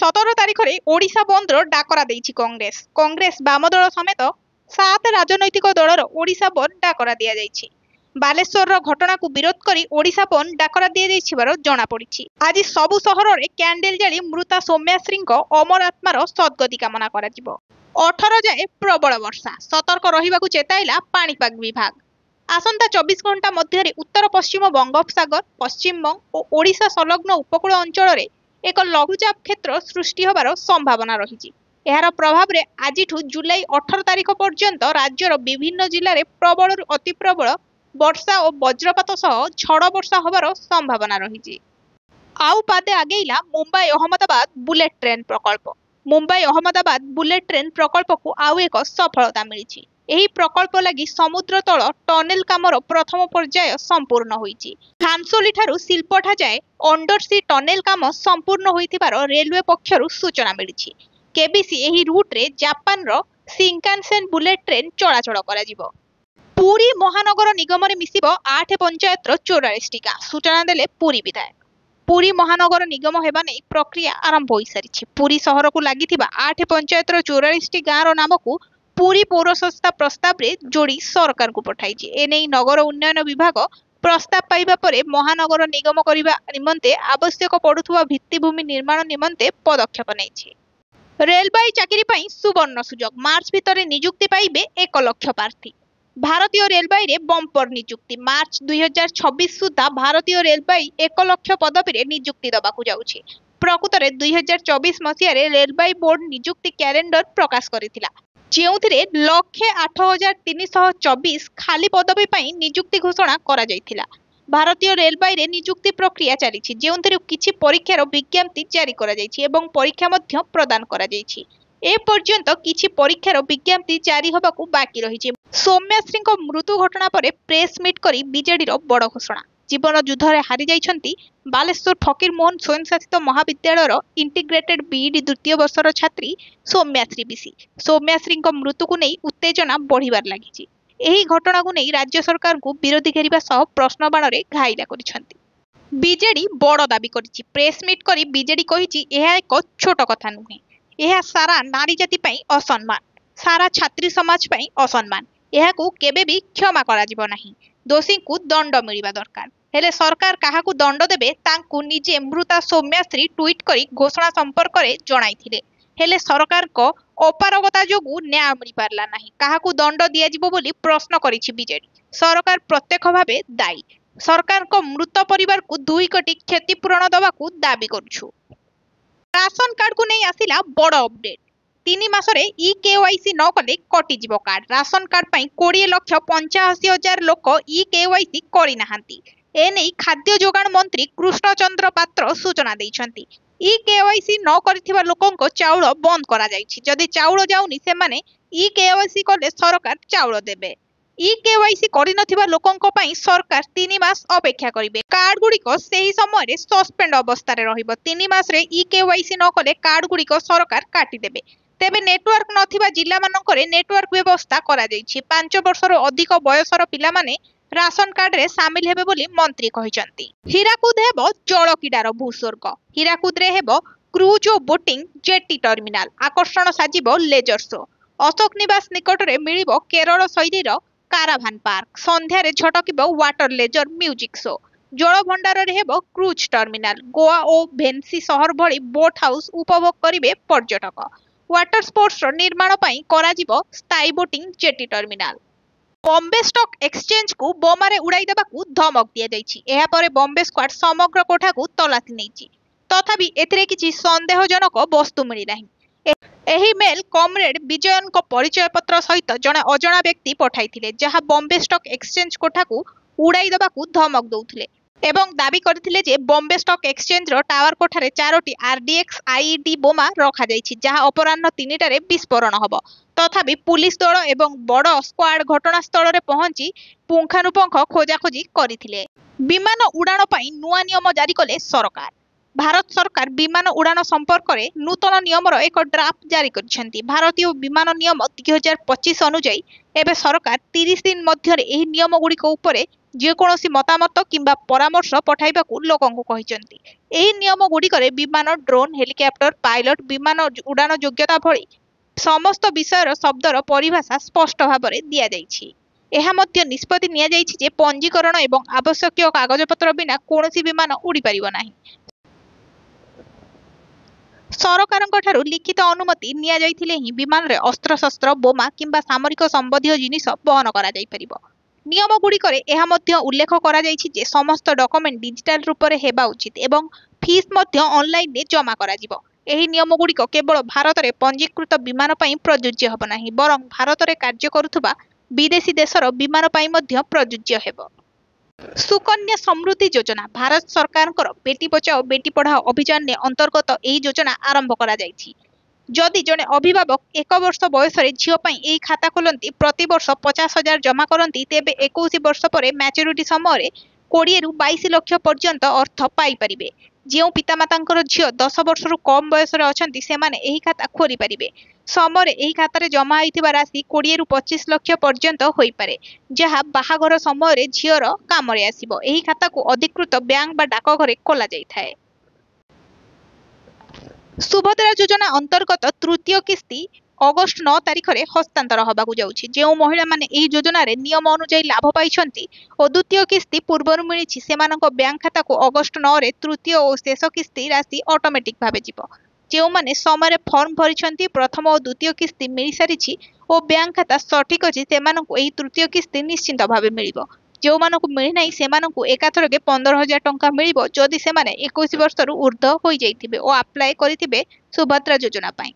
17 ତାରିଖରେ ଓଡ଼ିଶା ବନ୍ଦର ଡାକରା ଦେଇଛି କଂଗ୍ରେସ। କଂଗ୍ରେସ ବାମ ଦଳ ସମେତ 7 ରାଜନୈତିକ ଦଳର ଓଡ଼ିଶା ବନ୍ଦ ଡାକରା ଦିଆଯାଇଛି। ବାଲେଶ୍ୱରର ଘଟଣାକୁ ବିରୋଧ କରି ଓଡ଼ିଶା ବନ୍ଦ ଡାକରା ଦିଆଯାଇଥିବାର ଜଣାପଡ଼ିଛି। ଆଜି ସବୁ ସହରରେ କ୍ୟାଣ୍ଡେଲ ଜାଳି ମୃତା ସୌମ୍ୟାଶ୍ରୀଙ୍କ ଅମର ଆତ୍ମାର ସଦ୍ଗତି କାମନା କରାଯିବ। 18 ଯାଏ ପ୍ରବଳ ବର୍ଷା, ସତର୍କ ରହିବାକୁ ଚେତାଇଲା ପାଣିପାଗ ବିଭାଗ। ଆସନ୍ତା 24 ଘଣ୍ଟା ମଧ୍ୟରେ ଉତ୍ତର ପଶ୍ଚିମ ବଙ୍ଗୋପସାଗର, ପଶ୍ଚିମବଙ୍ଗ ଓ ଓଡ଼ିଶା ସଂଲଗ୍ନ ଉପକୂଳ ଅଞ୍ଚଳରେ ଏକ ଲଘୁଚାପ କ୍ଷେତ୍ର ସୃଷ୍ଟି ହେବାର ସମ୍ଭାବନା ରହିଛି। ଏହାର ପ୍ରଭାବରେ ଆଜିଠୁ ଜୁଲାଇ 18 ତାରିଖ ପର୍ଯ୍ୟନ୍ତ ରାଜ୍ୟର ବିଭିନ୍ନ ଜିଲ୍ଲାରେ ପ୍ରବଳରୁ ଅତି ପ୍ରବଳ ବର୍ଷା ଓ ବଜ୍ରପାତ ସହ ଝଡ଼ ବର୍ଷା ହେବାର ସମ୍ଭାବନା ରହିଛି। ଆଉ ପାଦେ ଆଗେଇଲା ମୁମ୍ବାଇ ଅହମ୍ମଦାବାଦ ବୁଲେଟ୍ ଟ୍ରେନ୍ ପ୍ରକଳ୍ପ। ମୁମ୍ବାଇ ଅହମ୍ମଦାବାଦ ବୁଲେଟ୍ ଟ୍ରେନ୍ ପ୍ରକଳ୍ପକୁ ଆଉ ଏକ ସଫଳତା ମିଳିଛି। ଏହି ପ୍ରକଳ୍ପ ଲାଗି ସମୁଦ୍ର ତଳ ଟନେଲ କାମର ପ୍ରଥମ ପର୍ଯ୍ୟାୟ ସମ୍ପୂର୍ଣ୍ଣ ହୋଇଛି। ଖାନସୋଲିଠାରୁ ଶିଳ୍ପଠା ଯାଏ ଅଣ୍ଡରସି ଟନେଲ କାମ ସମ୍ପୂର୍ଣ୍ଣ ହୋଇଥିବାର ରେଲୱେ ପକ୍ଷରୁ ସୂଚନା ମିଳିଛି। କେବିସି ଏହି ରୁଟ୍ରେ ଜାପାନର ଶିଙ୍କାନସେନ୍ ବୁଲେଟ୍ ଟ୍ରେନ୍ ଚଳାଚଳ କରାଯିବ। ପୁରୀ ମହାନଗର ନିଗମରେ ମିଶିବ 8 ପଞ୍ଚାୟତର 44ଟି ଗାଁ, ସୂଚନା ଦେଲେ ପୁରୀ ବିଧାୟକ। ପୁରୀ ମହାନଗର ନିଗମ ହେବା ନେଇ ପ୍ରକ୍ରିୟା ଆରମ୍ଭ ହୋଇସାରିଛି। ପୁରୀ ସହରକୁ ଲାଗିଥିବା 8 ପଞ୍ଚାୟତର 44ଟି ଗାଁର ନାମକୁ ପୁରୀ ପୌରସଂସ୍ଥା ପ୍ରସ୍ତାବରେ ଯୋଡ଼ି ସରକାରଙ୍କୁ ପଠାଇଛି। ଏନେଇ ନଗର ଉନ୍ନୟନ ବିଭାଗ ପ୍ରସ୍ତାବ ପାଇବା ପରେ ମହାନଗର ନିଗମ କରିବା ନିମନ୍ତେ ଆବଶ୍ୟକ ପଡୁଥିବା ଭିତ୍ତିଭୂମି ନିର୍ମାଣ ନିମନ୍ତେ ପଦକ୍ଷେପ ନେଇଛି। ରେଳବାଇ ଚାକିରି ପାଇଁ ସୁବର୍ଣ୍ଣ ସୁଯୋଗ, ମାର୍ଚ୍ଚ ଭିତରେ ନିଯୁକ୍ତି ପାଇବେ 1 ଲକ୍ଷ ପ୍ରାର୍ଥୀ। ଭାରତୀୟ ରେଳବାଇରେ ବମ୍ପର ନିଯୁକ୍ତି। ମାର୍ଚ୍ଚ 2026 ସୁଦ୍ଧା ଭାରତୀୟ ରେଳବାଇ 1 ଲକ୍ଷ ପଦବୀରେ ନିଯୁକ୍ତି ଦେବାକୁ ଯାଉଛି। ପ୍ରକୃତରେ 2024 ମସିହାରେ ରେଳବାଇ ବୋର୍ଡ ନିଯୁକ୍ତି କ୍ୟାଲେଣ୍ଡର ପ୍ରକାଶ କରିଥିଲା, ଯେଉଁଥିରେ 1,08,324 ଖାଲି ପଦବୀ ପାଇଁ ନିଯୁକ୍ତି ଘୋଷଣା କରାଯାଇଥିଲା। ଭାରତୀୟ ରେଳବାଇରେ ନିଯୁକ୍ତି ପ୍ରକ୍ରିୟା ଚାଲିଛି, ଯେଉଁଥିରୁ କିଛି ପରୀକ୍ଷାର ବିଜ୍ଞପ୍ତି ଜାରି କରାଯାଇଛି ଏବଂ ପରୀକ୍ଷା ମଧ୍ୟ ପ୍ରଦାନ କରାଯାଇଛି। ଏପର୍ଯ୍ୟନ୍ତ କିଛି ପରୀକ୍ଷାର ବିଜ୍ଞପ୍ତି ଜାରି ହେବାକୁ ବାକି ରହିଛି। ସୌମ୍ୟାଶ୍ରୀଙ୍କ ମୃତ୍ୟୁ ଘଟଣା ପରେ ପ୍ରେସ୍ ମିଟ୍ କରି ବିଜେଡିର ବଡ଼ ଘୋଷଣା। ଜୀବନ ଯୁଦ୍ଧରେ ହାରିଯାଇଛନ୍ତି ବାଲେଶ୍ୱର ଫକୀରମୋହନ ସ୍ୱୟଂଶାସିତ ମହାବିଦ୍ୟାଳୟର ଇଣ୍ଟିଗ୍ରେଟେଡ୍ ବିଇଡି ଦ୍ୱିତୀୟ ବର୍ଷର ଛାତ୍ରୀ ସୌମ୍ୟାଶ୍ରୀ ବିଶି। ସୌମ୍ୟାଶ୍ରୀଙ୍କ ମୃତ୍ୟୁକୁ ନେଇ ଉତ୍ତେଜନା ବଢ଼ିବାରେ ଲାଗିଛି। ଏହି ଘଟଣାକୁ ନେଇ ରାଜ୍ୟ ସରକାରଙ୍କୁ ବିରୋଧୀ ଘେରିବା ସହ ପ୍ରଶ୍ନବାଣରେ ଘାଇଲା କରିଛନ୍ତି। ବିଜେଡି ବଡ଼ ଦାବି କରିଛି। ପ୍ରେସ୍ ମିଟ୍ କରି ବିଜେଡି କହିଛି, ଏହା ଏକ ଛୋଟ କଥା ନୁହେଁ। ଏହା ସାରା ନାରୀ ଜାତି ପାଇଁ ଅସମ୍ମାନ, ସାରା ଛାତ୍ରୀ ସମାଜ ପାଇଁ ଅସମ୍ମାନ। ଏହାକୁ କେବେ ବି କ୍ଷମା କରାଯିବ ନାହିଁ। ଦୋଷୀଙ୍କୁ ଦଣ୍ଡ ମିଳିବା ଦରକାର। ହେଲେ ସରକାର କାହାକୁ ଦଣ୍ଡ ଦେବେ ତାଙ୍କୁ ନିଜେ ମୃତା ସୌମ୍ୟାଶ୍ରୀ ଟ୍ୱିଟ୍ କରି ଘୋଷଣା ସମ୍ପର୍କରେ ଜଣାଇଥିଲେ। ହେଲେ ସରକାରଙ୍କ ଅପାରଗତା ଯୋଗୁଁ ନ୍ୟାୟ ମିଳିପାରିଲା ନାହିଁ। କାହାକୁ ଦଣ୍ଡ ଦିଆଯିବ ବୋଲି ପ୍ରଶ୍ନ କରିଛି ବିଜେଡି। ସରକାର ପ୍ରତ୍ୟକ୍ଷ ଭାବେ ଦାୟୀ। ସରକାରଙ୍କ ମୃତ ପରିବାରକୁ 2 କୋଟି କ୍ଷତିପୂରଣ ଦେବାକୁ ଦାବି କରୁଛୁ। ରାସନ କାର୍ଡକୁ ନେଇ ଆସିଲା ବଡ଼ ଅପଡେଟ୍। 3 ମାସରେ ଇ-କେୱାଇସି ନ କଲେ କଟିଯିବ କାର୍ଡ। ରାସନ କାର୍ଡ ପାଇଁ 20,85,000 ଲୋକ ଇ-କେୱାଇସି କରିନାହାନ୍ତି। ଏନେଇ ଖାଦ୍ୟ ଯୋଗାଣ ମନ୍ତ୍ରୀ କୃଷ୍ଣଚନ୍ଦ୍ର ପାତ୍ର ସୂଚନା ଦେଇଛନ୍ତି। ଇ-କେୱାଇସି ନ କରିଥିବା ଲୋକଙ୍କ ଚାଉଳ ବନ୍ଦ କରାଯାଇଛି। ଯଦି ଚାଉଳ ଯାଉନି, ସେମାନେ ଇ-କେୱାଇସି କଲେ ସରକାର ଚାଉଳ ଦେବେ। ଇ-କେୱାଇସି କରିନଥିବା ଲୋକଙ୍କ ପାଇଁ ସରକାର 3 ମାସ ଅପେକ୍ଷା କରିବେ। କାର୍ଡଗୁଡ଼ିକ ସେହି ସମୟରେ ସସ୍ପେଣ୍ଡ ଅବସ୍ଥାରେ ରହିବ। 3 ମାସରେ ଇ-କେୱାଇସି ନ କଲେ କାର୍ଡଗୁଡ଼ିକ ସରକାର କାଟିଦେବେ। ତେବେ ନେଟୱାର୍କ ନଥିବା ଜିଲ୍ଲାମାନଙ୍କରେ ନେଟୱାର୍କ ବ୍ୟବସ୍ଥା କରାଯାଇଛି। 5 ବର୍ଷରୁ ଅଧିକ ବୟସର ପିଲାମାନେ ରାସନ କାର୍ଡରେ ସାମିଲ ହେବେ ବୋଲି ମନ୍ତ୍ରୀ କହିଛନ୍ତି। ହୀରାକୁଦ ହେବ ଜଳ କ୍ରୀଡ଼ାର ଭୂସ୍ୱର୍ଗ। ହୀରାକୁଦରେ ହେବ କ୍ରୁଜ୍ ଓ ବୋଟିଂ ଜେଟି ଟର୍ମିନାଲ। ଆକର୍ଷଣ ସାଜିବ ଲେଜର ଶୋ। ଅଶୋକ ନିବାସ ନିକଟରେ ମିଳିବ କେରଳ ଶୈଳୀର କାରାଭାନ ପାର୍କ। ସନ୍ଧ୍ୟାରେ ଝଟକିବ ୱାଟର ଲେଜର ମ୍ୟୁଜିକ୍ ଶୋ। ଜଳଭଣ୍ଡାରରେ ହେବ କ୍ରୁଜ୍ ଟର୍ମିନାଲ। ଗୋଆ ଓ ଭେନ୍ସି ସହର ଭଳି ବୋଟ୍ ହାଉସ ଉପଭୋଗ କରିବେ ପର୍ଯ୍ୟଟକ। ୱାଟର ସ୍ପୋର୍ଟସର ନିର୍ମାଣ ପାଇଁ କରାଯିବ ସ୍ଥାୟୀ boating jetty terminal. Bombay stock ଏକ୍ସଚେଞ୍ଜକୁ ବୋମାରେ ଉଡ଼ାଇ ଦେବାକୁ ଧମକ ଦିଆଯାଇଛି। ଏହାପରେ ବମ୍ବେ ସ୍କ୍ୱାଡ୍ ସମଗ୍ର କୋଠାକୁ ତଲାସି ନେଇଛି। ତଥାପି ଏଥିରେ କିଛି ସନ୍ଦେହଜନକ ବସ୍ତୁ ମିଳିନାହିଁ। ଏହି ମେଲ୍ କମ୍ରେଡ୍ ବିଜୟନଙ୍କ ପରିଚୟପତ୍ର ସହିତ ଜଣେ ଅଜଣା ବ୍ୟକ୍ତି ପଠାଇଥିଲେ, ଯାହା ବମ୍ବେ ଷ୍ଟକ୍ ଏକ୍ସଚେଞ୍ଜ କୋଠାକୁ ଉଡ଼ାଇ ଦେବାକୁ ଧମକ ଦେଉଥିଲେ ଏବଂ ଦାବି କରିଥିଲେ ଯେ ବମ୍ବେ ଷ୍ଟକ୍ ଏକ୍ସଚେଞ୍ଜର ଟାୱାର କୋଠାରେ 4ଟି RDX IED ବୋମା ରଖାଯାଇଛି, ଯାହା ଅପରାହ୍ନ 3ଟାରେ ବିସ୍ଫୋରଣ ହେବ। ତଥାପି ପୁଲିସ ଦଳ ଏବଂ ବଡ଼ ସ୍କ୍ୱାଡ୍ ଘଟଣାସ୍ଥଳରେ ପହଞ୍ଚି ପୁଙ୍ଖାନୁପୁଙ୍ଖ ଖୋଜାଖୋଜି କରିଥିଲେ। ବିମାନ ଉଡ଼ାଣ ପାଇଁ ନୂଆ ନିୟମ ଜାରି କଲେ ସରକାର। ଭାରତ ସରକାର ବିମାନ ଉଡ଼ାଣ ସମ୍ପର୍କରେ ନୂତନ ନିୟମର ଏକ ଡ୍ରାଫ୍ଟ ଜାରି କରିଛନ୍ତି। ଭାରତୀୟ ବିମାନ ନିୟମ 2025 ଅନୁଯାୟୀ ଏବେ ସରକାର 30 ଦିନ ମଧ୍ୟରେ ଏହି ନିୟମଗୁଡ଼ିକ ଉପରେ ଯେକୌଣସି ମତାମତ କିମ୍ବା ପରାମର୍ଶ ପଠାଇବାକୁ ଲୋକଙ୍କୁ କହିଛନ୍ତି। ଏହି ନିୟମଗୁଡ଼ିକରେ ବିମାନ, ଡ୍ରୋନ୍, ହେଲିକପ୍ଟର, ପାଇଲଟ, ବିମାନ ଉଡ଼ାଣ ଯୋଗ୍ୟତା ଭଳି ସମସ୍ତ ବିଷୟର ଶବ୍ଦର ପରିଭାଷା ସ୍ପଷ୍ଟ ଭାବରେ ଦିଆଯାଇଛି। ଏହା ମଧ୍ୟ ନିଷ୍ପତ୍ତି ନିଆଯାଇଛି ଯେ ପଞ୍ଜୀକରଣ ଏବଂ ଆବଶ୍ୟକୀୟ କାଗଜପତ୍ର ବିନା କୌଣସି ବିମାନ ଉଡ଼ିପାରିବ ନାହିଁ। ସରକାରଙ୍କଠାରୁ ଲିଖିତ ଅନୁମତି ନିଆଯାଇଥିଲେ ହିଁ ବିମାନରେ ଅସ୍ତ୍ରଶସ୍ତ୍ର, ବୋମା କିମ୍ବା ସାମରିକ ସମ୍ବନ୍ଧୀୟ ଜିନିଷ ବହନ କରାଯାଇପାରିବ। ନିୟମଗୁଡ଼ିକରେ ଏହା ମଧ୍ୟ ଉଲ୍ଲେଖ କରାଯାଇଛି ଯେ ସମସ୍ତ ଡକୁମେଣ୍ଟ ଡିଜିଟାଲ ରୂପରେ ହେବା ଉଚିତ ଏବଂ ଫିସ୍ ମଧ୍ୟ ଅନଲାଇନରେ ଜମା କରାଯିବ। ଏହି ନିୟମଗୁଡ଼ିକ କେବଳ ଭାରତରେ ପଞ୍ଜୀକୃତ ବିମାନ ପାଇଁ ପ୍ରଯୁଜ୍ୟ ହେବ ନାହିଁ, ବରଂ ଭାରତରେ କାର୍ଯ୍ୟ କରୁଥିବା ବିଦେଶୀ ଦେଶର ବିମାନ ପାଇଁ ମଧ୍ୟ ପ୍ରଯୁଜ୍ୟ ହେବ। ସୁକନ୍ୟା ସମୃଦ୍ଧି ଯୋଜନା ଭାରତ ସରକାରଙ୍କର ବେଟି ବଚାଓ ବେଟି ପଢ଼ାଓ ଅଭିଯାନରେ ଅନ୍ତର୍ଗତ ଏହି ଯୋଜନା ଆରମ୍ଭ କରାଯାଇଛି। ଯଦି ଜଣେ ଅଭିଭାବକ 1 ବର୍ଷ ବୟସରେ ଝିଅ ପାଇଁ ଏହି ଖାତା ଖୋଲନ୍ତି, ପ୍ରତିବର୍ଷ 50,000 ଜମା କରନ୍ତି, ତେବେ 21 ବର୍ଷ ପରେ ମ୍ୟାଚୁରିଟି ସମୟରେ 20ରୁ 22 ଲକ୍ଷ ପର୍ଯ୍ୟନ୍ତ ଅର୍ଥ ପାଇପାରିବେ। ଯେଉଁ ପିତାମାତାଙ୍କର ଝିଅ 10 ବର୍ଷରୁ କମ୍ ବୟସରେ ଅଛନ୍ତି, ସେମାନେ ଏହି ଖାତା ଖୋଲିପାରିବେ। ସମୟରେ ଏହି ଖାତାରେ ଜମା ହୋଇଥିବା ରାଶି 20ରୁ 25 ଲକ୍ଷ ପର୍ଯ୍ୟନ୍ତ ହୋଇପାରେ, ଯାହା ବାହାଘର ସମୟରେ ଝିଅର କାମରେ ଆସିବ। ଏହି ଖାତାକୁ ଅଧିକୃତ ବ୍ୟାଙ୍କ ବା ଡାକଘରେ ଖୋଲାଯାଇଥାଏ। ସୁଭଦ୍ରା ଯୋଜନା ଅନ୍ତର୍ଗତ ତୃତୀୟ କିସ୍ତି ଅଗଷ୍ଟ 9 ତାରିଖରେ ହସ୍ତାନ୍ତର ହେବାକୁ ଯାଉଛି। ଯେଉଁ ମହିଳାମାନେ ଏହି ଯୋଜନାରେ ନିୟମ ଅନୁଯାୟୀ ଲାଭ ପାଇଛନ୍ତି ଓ ଦ୍ୱିତୀୟ କିସ୍ତି ପୂର୍ବରୁ ମିଳିଛି, ସେମାନଙ୍କ ବ୍ୟାଙ୍କ ଖାତାକୁ ଅଗଷ୍ଟ 9ରେ ତୃତୀୟ ଓ ଶେଷ କିସ୍ତି ରାଶି ଅଟୋମେଟିକ୍ ଭାବେ ଯିବ। ଯେଉଁମାନେ ସମୟରେ ଫର୍ମ ଭରିଛନ୍ତି, ପ୍ରଥମ ଓ ଦ୍ୱିତୀୟ କିସ୍ତି ମିଳିସାରିଛି ଓ ବ୍ୟାଙ୍କ ଖାତା ସଠିକ୍ ଅଛି, ସେମାନଙ୍କୁ ଏହି ତୃତୀୟ କିସ୍ତି ନିଶ୍ଚିତ ଭାବେ ମିଳିବ। ଯେଉଁମାନଙ୍କୁ ମିଳିନାହିଁ, ସେମାନଙ୍କୁ ଏକାଥରକେ 15,000 ଟଙ୍କା ମିଳିବ ଯଦି ସେମାନେ 21 ବର୍ଷରୁ ଉର୍ଦ୍ଧ୍ୱ ହୋଇଯାଇଥିବେ ଓ ଆପ୍ଲାଏ କରିଥିବେ ସୁଭଦ୍ରା ଯୋଜନା ପାଇଁ।